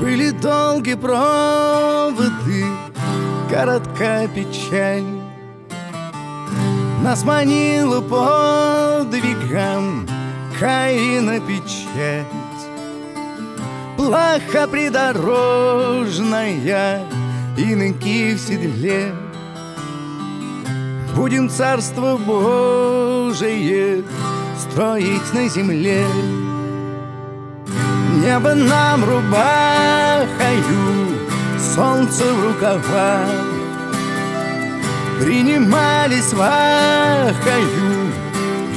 Были долгие проводы, коротка печаль. Нас манила подвигам Каина печать. Плаха придорожная, иноки в седле. Будем Царство Божие строить на земле. Небо нам рубахою, солнце в рукавах. Принимались вахою,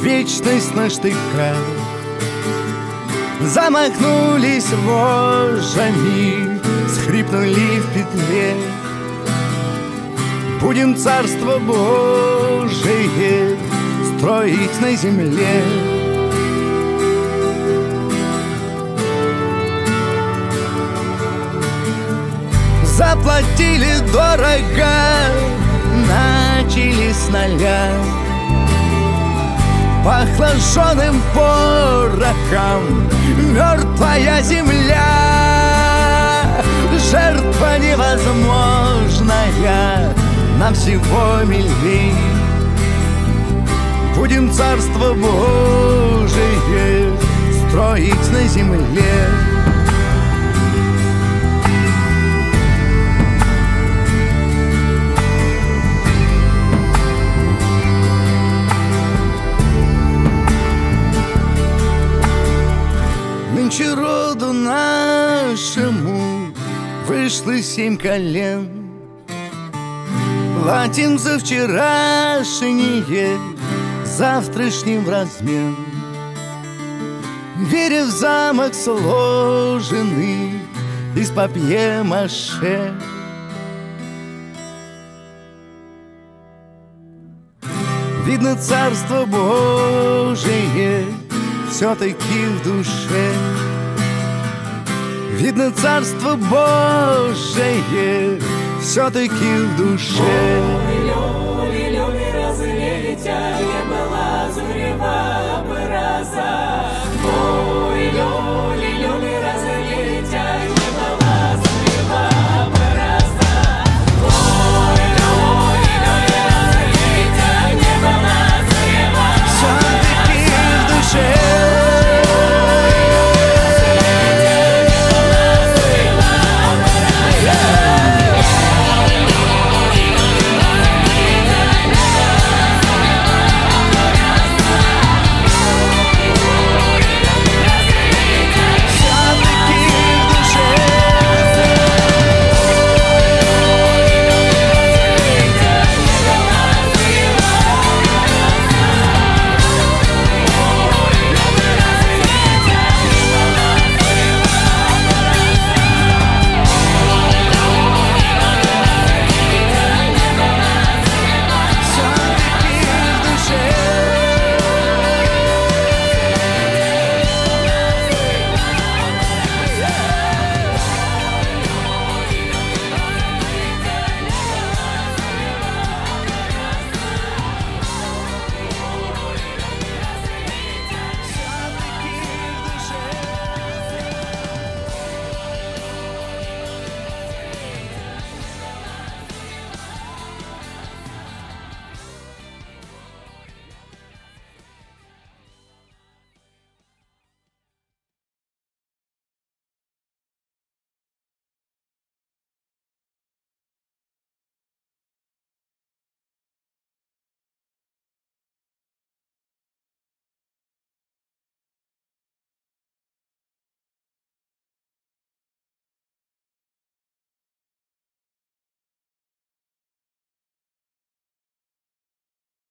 вечность на штыках. Замахнулись вожжами, скрипнули в петле. Будем Царство Божие строить на земле. Заплатили дорого, начали с нуля. Пахло жженым порохом мертвая земля. Жертва невозможная, нам всего милей. Будем Царство Божие строить на земле. Нынче роду нашему вышло 7 колен. Платим за вчерашнее завтрашним в размен. Веря в замок сложенный из папье-маше. Видно, Царство Божие все-таки в душе. Видно, Царство Божие все-таки в душе. Ой, люби, разлетя,